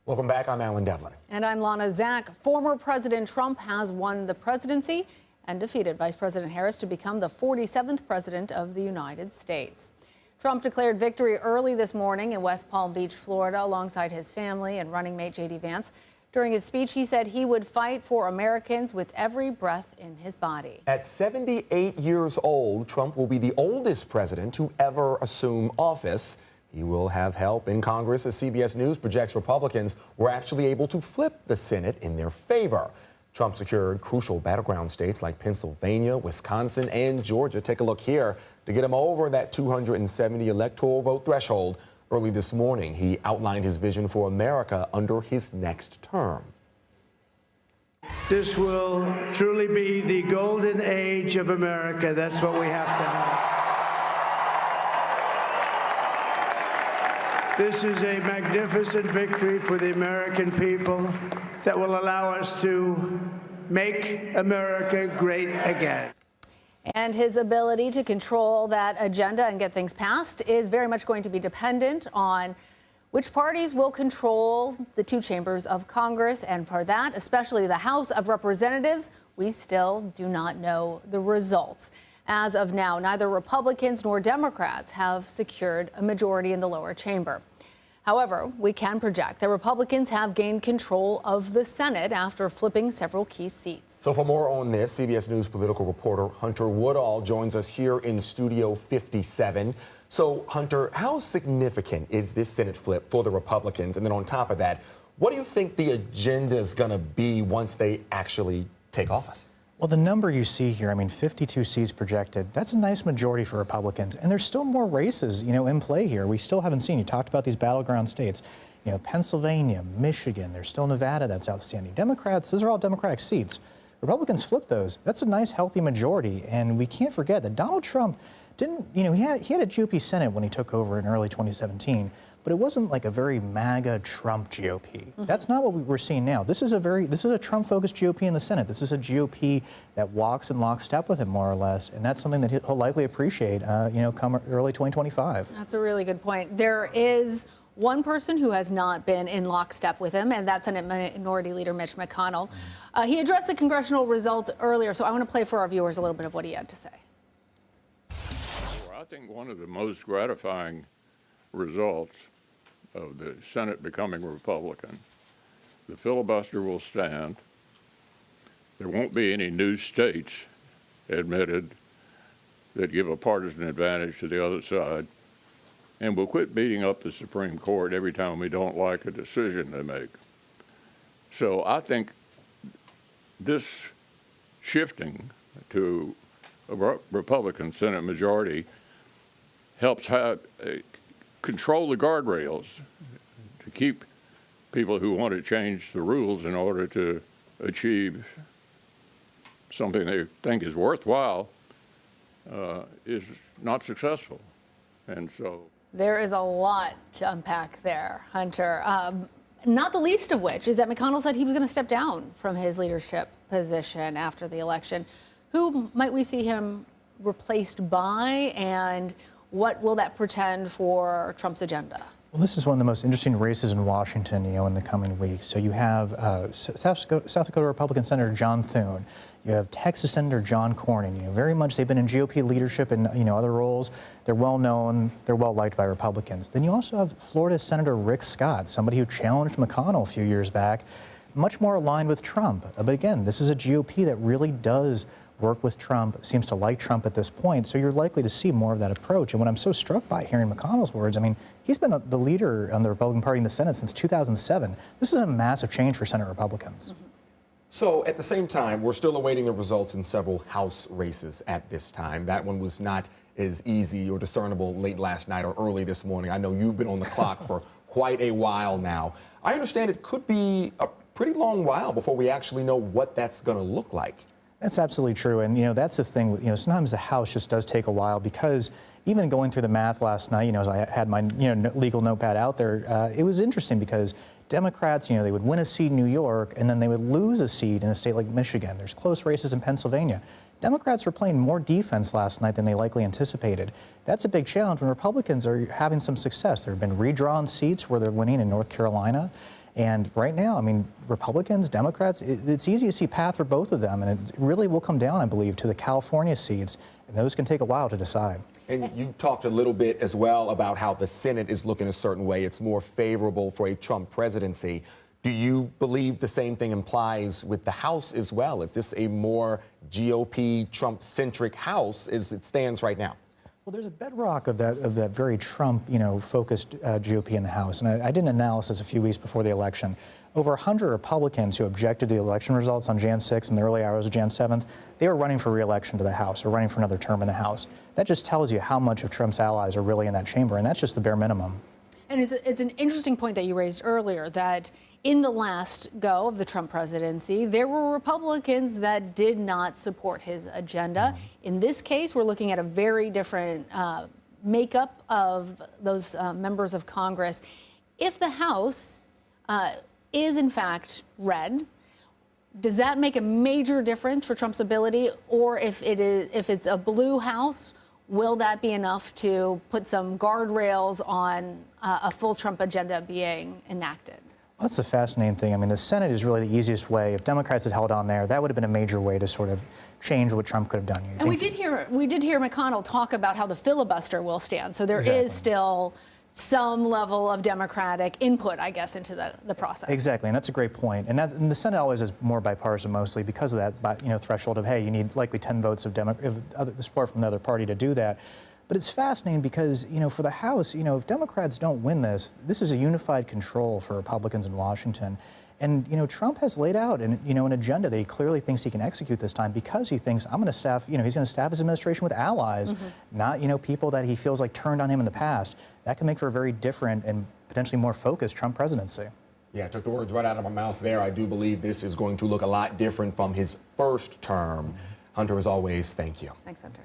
Welcome back. I'm Alan Devlin. And I'm Lana Zach. Former President Trump has won the presidency and defeated Vice President Harris to become the 47th president of the United States. Trump declared victory early this morning in West Palm Beach, Florida, alongside his family and running mate J.D. Vance. During his speech, he said he would fight for Americans with every breath in his body. At 78 years old, Trump will be the oldest president to ever assume office. He will have help in Congress as CBS News projects Republicans were actually able to flip the Senate in their favor. Trump secured crucial battleground states like Pennsylvania, Wisconsin, and Georgia. Take a look here to get him over that 270 electoral vote threshold. Early this morning, he outlined his vision for America under his next term. This will truly be the golden age of America. That's what we have to have. This is a magnificent victory for the American people that will allow us to make America great again. And his ability to control that agenda and get things passed is very much going to be dependent on which parties will control the two chambers of Congress. And for that, especially the House of Representatives, we still do not know the results. As of now, neither Republicans nor Democrats have secured a majority in the lower chamber. However, we can project that Republicans have gained control of the Senate after flipping several key seats. So for more on this, CBS News political reporter Hunter Woodall joins us here in Studio 57. So, Hunter, how significant is this Senate flip for the Republicans? And then on top of that, what do you think the agenda is going to be once they actually take office? Well, the number you see here, I mean, 52 seats projected, that's a nice majority for Republicans. And there's still more races, in play here. We still haven't seen. You talked about these battleground states, Pennsylvania, Michigan, there's still Nevada that's outstanding. Democrats, those are all Democratic seats. Republicans flip those. That's a nice, healthy majority. And we can't forget that Donald Trump didn't, he had a GOP Senate when he took over in early 2017. But it wasn't like a very MAGA Trump GOP. That's not what we're seeing now. This is a Trump-focused GOP in the Senate. This is a GOP that walks in lockstep with him, more or less, and that's something that he'll likely appreciate, come early 2025. That's a really good point. There is one person who has not been in lockstep with him, and that's Senate Minority Leader Mitch McConnell. He addressed the congressional results earlier, so I want to play for our viewers a little bit of what he had to say. Well, I think one of the most gratifying results of the Senate becoming Republican, the filibuster will stand. There won't be any new states admitted that give a partisan advantage to the other side. And we'll quit beating up the Supreme Court every time we don't like a decision they make. So I think this shifting to a Republican Senate majority helps control the guardrails to keep people who want to change the rules in order to achieve something they think is worthwhile is not successful. And so there is a lot to unpack there, Hunter. Not the least of which is that McConnell said he was going to step down from his leadership position after the election. Who might we see him replaced by, and what will that portend for Trump's agenda? Well, this is one of the most interesting races in Washington, in the coming weeks. So you have South Dakota Republican Senator John Thune. You have Texas Senator John Cornyn. Very much they've been in GOP leadership and other roles. They're well known. They're well liked by Republicans. Then you also have Florida Senator Rick Scott, somebody who challenged McConnell a few years back, much more aligned with Trump. But again, this is a GOP that really does work with Trump, seems to like Trump at this point, so you're likely to see more of that approach. And what I'm so struck by hearing McConnell's words, I mean, he's been the leader on the Republican Party in the Senate since 2007. This is a massive change for Senate Republicans. So at the same time, we're still awaiting the results in several House races at this time. That one was not as easy or discernible late last night or early this morning. I know you've been on the clock for quite a while now. I understand it could be a pretty long while before we actually know what that's going to look like. That's absolutely true. And, that's the thing, sometimes the House just does take a while because even going through the math last night, as I had my, legal notepad out there, it was interesting because Democrats, they would win a seat in New York and then they would lose a seat in a state like Michigan. There's close races in Pennsylvania. Democrats were playing more defense last night than they likely anticipated. That's a big challenge when Republicans are having some success. There have been redrawn seats where they're winning in North Carolina. And right now, I mean, Republicans, Democrats, it's easy to see path for both of them. And it really will come down, I believe, to the California seats. And those can take a while to decide. And you talked a little bit as well about how the Senate is looking a certain way. It's more favorable for a Trump presidency. Do you believe the same thing implies with the House as well? Is this a more GOP Trump-centric House as it stands right now? Well, there's a bedrock of that very Trump, focused GOP in the House. And I did an analysis a few weeks before the election. Over 100 Republicans who objected to the election results on Jan 6th and the early hours of Jan 7th, they were running for re-election to the House or running for another term in the House. That just tells you how much of Trump's allies are really in that chamber, and that's just the bare minimum. And it's an interesting point that you raised earlier, that in the last go of the Trump presidency, there were Republicans that did not support his agenda. In this case, we're looking at a very different makeup of those members of Congress. If the House is in fact red, does that make a major difference for Trump's ability? Or if it's a blue House, will that be enough to put some guardrails on a full Trump agenda being enacted? Well, that's the fascinating thing. I mean, the Senate is really the easiest way. If Democrats had held on there, that would have been a major way to sort of change what Trump could have done. And we did hear McConnell talk about how the filibuster will stand. So there is still some level of Democratic input, I guess, into the process. Exactly, and that's a great point. And the Senate always is more bipartisan, mostly because of that, threshold of, hey, you need likely 10 votes of the support from the other party to do that. But it's fascinating because, for the House, if Democrats don't win this is a unified control for Republicans in Washington. And, Trump has laid out an agenda that he clearly thinks he can execute this time because he thinks, I'm going to staff, he's going to staff his administration with allies, not, people that he feels like turned on him in the past. That can make for a very different and potentially more focused Trump presidency. Yeah, I took the words right out of my mouth there. I do believe this is going to look a lot different from his first term. Hunter, as always, thank you. Thanks, Hunter.